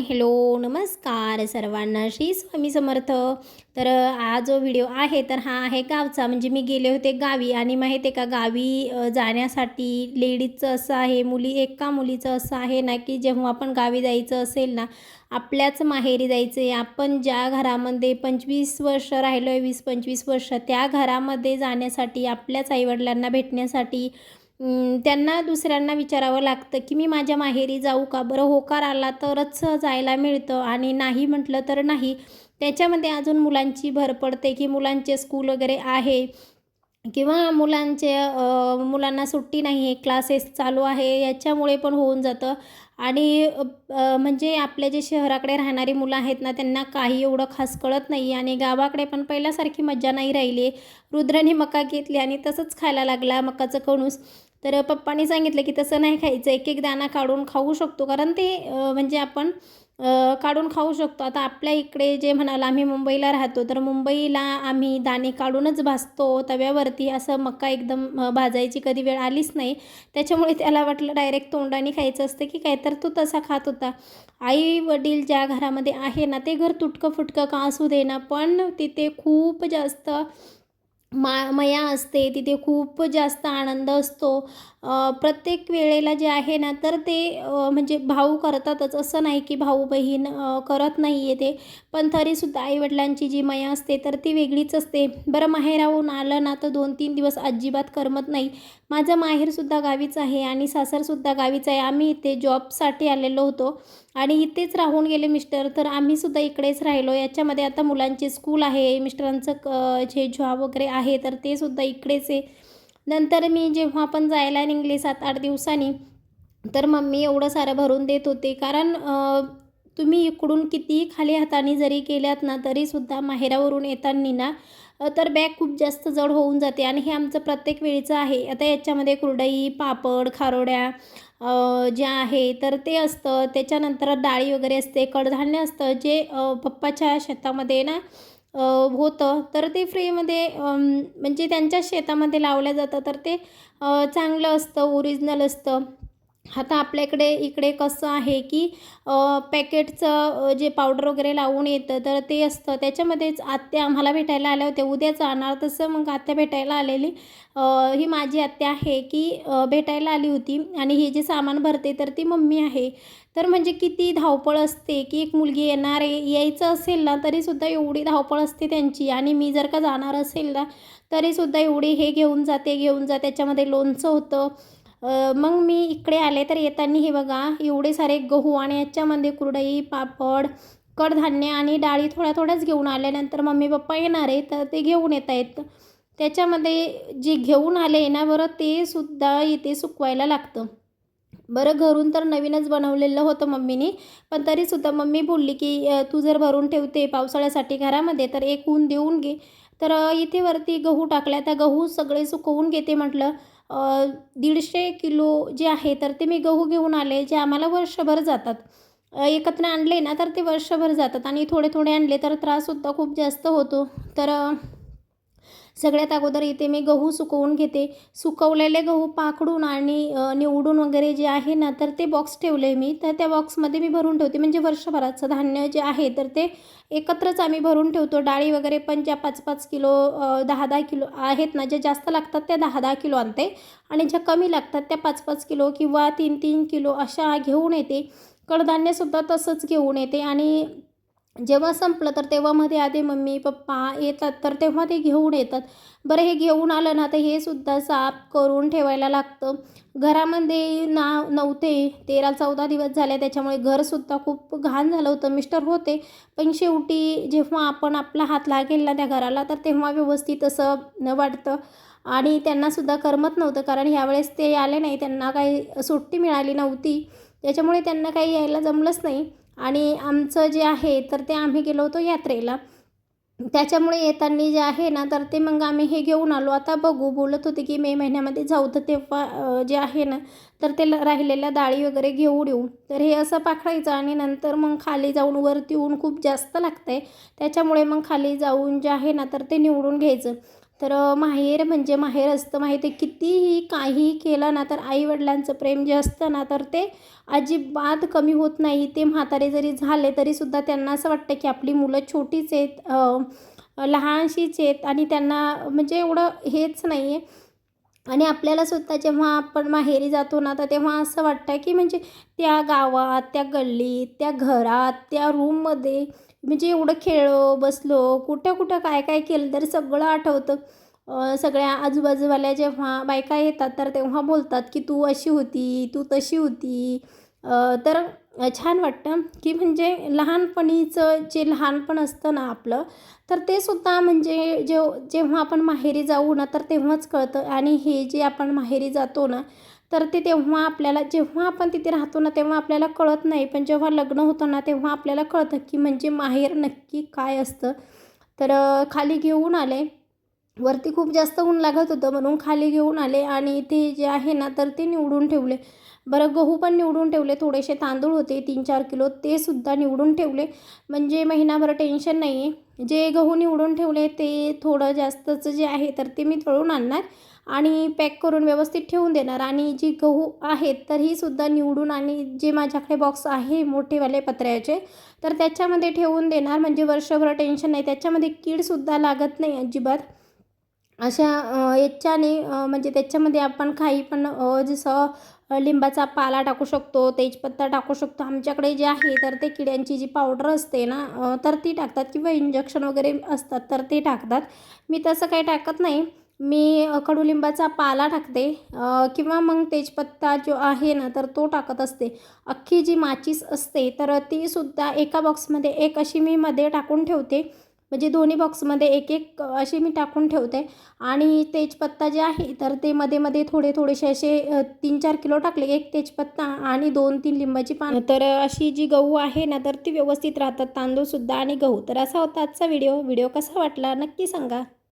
Hello नमस्कार सर्वांना, श्री स्वामी समर्थ. तर हा जो व्हिडिओ आहे तर हा आहे गावचा. म्हणजे मी गेले होते गावी आणि माहिती आहे का, गावी जाण्यासाठी लेडीजचं असं आहे, एका मुलीचं असं आहे ना, की जेव्हा आपण गावी जायचं असेल ना, आपल्याच माहेरी जायचं आहे. आपण ज्या घरामध्ये 25 वर्ष राहिलो आहे, 20-25 वर्ष, त्या घरामध्ये जाण्यासाठी, आपल्याच आईवडिलांना भेटण्यासाठी त्यांना दुसऱ्यांना विचारावं लागतं, की मी माझ्या माहेरी जाऊ का? बरं होकार आला तरच जायला मिळतं आणि नाही म्हटलं तर नाही. त्याच्यामध्ये अजून मुलांची भर पडते, की मुलांचे स्कूल वगैरे आहे किंवा मुलांना सुट्टी नाही आहे, क्लासेस चालू आहे, याच्यामुळे पण होऊन जातं. आणि म्हणजे आपले जे शहराकडे राहणारी मुलं आहेत ना, त्यांना काही एवढं खास कळत नाही आणि गावाकडे पण पहिल्यासारखी मज्जा नाही राहिली आहे. रुद्राने मका घेतली आणि तसंच खायला लागला मकाचं कणूस. तर पप्पांनी सांगितलं, की तसं नाही खायचं, एक-एक दाणा काढून खाऊ शकतो, कारण ते म्हणजे आपण काढून खाऊ शकतो. आता आपल्या इकडे जे म्हणाल, आम्ही मुंबईला राहतो, तर मुंबईला आम्ही दाणे काढूनच भाजतो तव्यावरती. असं मका एकदम भाजायची कधी वेळ आलीच नाही. त्याच्यामुळे त्याला वाटलं डायरेक्ट तोंडाने खायचं असतं की काय, तर तो तसा खात होता. आई-वडील ज्या घरामध्ये आहे ना, ते घर तुटकं-फुटकं का असू दे ना, पण तिथे खूप जास्त मया असते, तिथे खूप जास्त आनंद असतो. प्रत्येक वेळेला जे आहे ना, तर ते म्हणजे भाऊ करतातच, असं नाही की भाऊ-बहीण करत नाही आहे ते. पण तरीसुद्धा आई-वडिलांची जी मया असते तर ती वेगळीच असते. बरं माहेराहून आलं ना, तर 2-3 दिवस अजिबात करमत नाही. माझं माहेरसुद्धा गावीच आहे आणि सासरसुद्धा गावीच आहे. आम्ही इथे जॉबसाठी आलेलो होतो आणि इथेच राहून गेले मिस्टर, तर आम्हीसुद्धा इकडेच राहिलो. याच्यामध्ये आता मुलांचे स्कूल आहे, मिस्टरांचं जे जॉब वगैरे आहे, तर ते सुद्धा इकडेच आहे. नंतर मी जेव्हा पण जायला निघाले 7-8 दिवसांनी, तर मम्मी एवढं सारं भरून देत होते. कारण तुम्ही इकडून कितीही खाली हाताने जरी केल्यात ना, तरीसुद्धा माहेरावरून येताना ना तर बॅग खूप जास्त जड होऊन जाते आणि हे आमचं प्रत्येक वेळेचं आहे. आता याच्यामध्ये कुरडई, पापड, खारोड्या ज्या आहे तर ते असतं. त्याच्यानंतर डाळी वगैरे असते, कडधान्य असतं, जे पप्पाच्या शेतामध्ये ना अ, होतं. तर ते फ्रीमध्ये म्हणजे त्यांच्या शेतामध्ये लावलं जातं, तर ते चांगलं असतं, ओरिजिनल असतं. आता आपल्याकडे इकडे कसं आहे, की पॅकेटचं जे पावडर वगैरे लावून येतं, तर ते असतं. त्याच्यामध्येच आत्या आम्हाला भेटायला आल्या होत्या. उद्या जाणार, तसं मग आत्या भेटायला आलेली. ही माझी आत्या आहे, की भेटायला आली होती आणि हे जे सामान भरते, तर ती मम्मी आहे. तर म्हणजे किती धावपळ असते, की एक मुलगी येणार आहे, यायचं असेल ना, तरीसुद्धा एवढी धावपळ असते त्यांची. आणि मी जर का जाणार असेल ना, तरीसुद्धा एवढी हे घेऊन जा, ते घेऊन जा. त्याच्यामध्ये लोणचं होतं. मग मी इकडे आले, तर येताना हे बघा एवढे सारे गहू आणि याच्यामध्ये कुरडई, पापड, कडधान्य आणि डाळी थोड्या-थोड्याच घेऊन आल्यानंतर मम्मी-पप्पा येणार आहे, तर ते घेऊन येत आहेत. त्याच्यामध्ये जे घेऊन आले ना बरं, ते सुद्धा इथे सुकवायला लागतं. बरं घरून तर नवीनच बनवलेलं होतं मम्मीनी, पण तरीसुद्धा मम्मी बोलली, की "तू जर भरून ठेवते पावसाळ्यासाठी घरामध्ये, तर एक ऊन देऊन घे." तर इथे वरती गहू टाकल्या. त्या गहू सगळे सुकवून घेते म्हटलं. 150 किलो जे आहे, तर ते मी गहू घेऊन आले, जे आम्हाला वर्षभर जातात. एकत्र आणले ना, तर ते वर्षभर जातात आणि थोडे-थोडे आणले, तर त्राससुद्धा खूप जास्त होतो. तर सगळ्यात अगोदर इथे मी गहू सुकवून घेते. सुकवलेले गहू पाखडून आणि निवडून वगैरे जे आहे ना, तर ते बॉक्स ठेवले मी. तर त्या बॉक्समध्ये मी भरून ठेवते. म्हणजे वर्षभराचं धान्य जे आहे, तर ते एकत्रच आम्ही भरून ठेवतो. डाळी वगैरे पण ज्या 5-5 किलो 10-10 किलो आहेत ना, ज्या जास्त लागतात त्या 10-10 किलो आणते आणि ज्या कमी लागतात त्या 5-5 किलो किंवा 3-3 किलो अशा घेऊन येते. कडधान्यसुद्धा तसंच घेऊन येते आणि जेव्हा संपलं तर तेव्हा मध्ये आधी मम्मी-पप्पा येतात, तर तेव्हा ते घेऊन येतात. बरं हे घेऊन आलं ना, तर हे सुद्धा साफ करून ठेवायला लागतं. घरामध्ये नव्हते, 13-14 दिवस झाले, त्याच्यामुळे घरसुद्धा खूप घाण झालं होतं. मिस्टर होते, पण शेवटी जेव्हा आपण आपला हात लागेल ना त्या घराला, तर तेव्हा व्यवस्थित असं वाटतं. आणि त्यांनासुद्धा करमत नव्हतं, कारण ह्यावेळेस ते आले नाही. त्यांना काही सुट्टी मिळाली नव्हती, त्याच्यामुळे त्यांना काही यायला जमलंच नाही. आणि आमचं जे आहे, तर ते आम्ही गेलो होतो यात्रेला. त्याच्यामुळे येताना जे आहे ना, तर ते मग आम्ही हे घेऊन आलो. आता बघू, बोलत होते की मे महिन्यामध्ये जाऊ, तर तेव्हा जे आहे ना, तर ते राहिलेल्या डाळी वगैरे घेऊन येऊ. तर हे असं पाखडायचं आणि नंतर मग खाली जाऊन, वरती ऊन खूप जास्त लागतंय, त्याच्यामुळे मग खाली जाऊन जे आहे ना, तर ते निवडून घ्यायचं. तर माहेर म्हणजे माहेर असतं माहिती आहे. कितीही काहीही केलं ना तर आईवडिलांचं प्रेम जे असतं ना तर ते अजिबात कमी होत नाही. ते म्हातारे जरी झाले तरीसुद्धा त्यांना असं वाटतं की आपली मुलं छोटीच आहेत, लहानशीच आहेत आणि त्यांना म्हणजे एवढं हेच नाही आहे. आणि आपल्यालासुद्धा जेव्हा आपण माहेरी जातो ना तर तेव्हा असं वाटतं की म्हणजे त्या गावात, त्या गल्लीत, त्या घरात, त्या रूममध्ये म्हणजे एवढं खेळलो, बसलो, कुठं-कुठं काय-काय केलं तर सगळं आठवतं. सगळ्या आजूबाजूवाल्या जेव्हा बायका येतात तर तेव्हा बोलतात की "तू अशी होती, तू तशी होती." तर छान वाटतं की म्हणजे लहानपणीचं जे लहानपण असतं ना आपलं, तर ते सुद्धा म्हणजे जेव्हा आपण माहेरी जाऊ ना तर तेव्हाच कळतं. आणि हे जे आपण माहेरी जातो ना तर ते तेव्हा आपल्याला जेव्हा आपण तिथे राहतो ना तेव्हा आपल्याला कळत नाही. पण जेव्हा लग्न होतं ना तेव्हा आपल्याला कळतं की म्हणजे माहेर नक्की काय असतं. तर खाली घेऊन आले. वरती खूप जास्त ऊन लागत होतं म्हणून खाली घेऊन आले आणि ते जे आहे ना तर ते निवडून ठेवले. बरं गहू पण निवडून ठेवले. थोडेसे तांदूळ होते 3-4 किलो ते सुद्धा निवडून ठेवले. म्हणजे महिनाभर टेन्शन नाही आहे. जे गहू निवडून ठेवले ते थोडं जास्तचं जे आहे तर ते मी दळून आणणार आणि पॅक करून व्यवस्थित ठेवून देणार. आणि जी गहू आहेत तर ही सुद्धा निवडून आणि जे माझ्याकडे बॉक्स आहे मोठेवाले पत्र्याचे तर त्याच्यामध्ये ठेवून देणार. म्हणजे वर्षभर टेन्शन नाही. त्याच्यामध्ये कीडसुद्धा लागत नाही अजिबात. अशा याच्याने म्हणजे त्याच्यामध्ये आपण काही पण जसं लिंबाचा पाला टाकू शकतो, तेजपत्ता टाकू शकतो. आमच्याकडे जे आहे तर ते किड्यांची जी पावडर असते ना तर ती टाकतात किंवा इंजेक्शन वगैरे असतात तर ते टाकतात. मी तसं काही टाकत नाही. मी कडुलिंबाचा पाला टाकते किंवा मग तेजपत्ता जो आहे ना तर तो टाकत असते. अख्खी जी माचीस असते तर ती सुद्धा एका बॉक्समध्ये एक अशी मी मध्ये टाकून ठेवते. म्हणजे दोन्ही बॉक्समध्ये एक-एक अशी मी टाकून ठेवते. आणि तेजपत्ता जे आहे तर ते मध्ये-मध्ये थोडे-थोडेसे असे 3-4 किलो टाकले. 1 तेजपत्ता आणि 2-3 लिंबाची पानं. तर अशी जी गहू आहे ना तर ती व्यवस्थित राहतात. तांदूळसुद्धा आणि गहू. तर असा होता आजचा व्हिडिओ. व्हिडिओ कसा वाटला नक्की सांगा.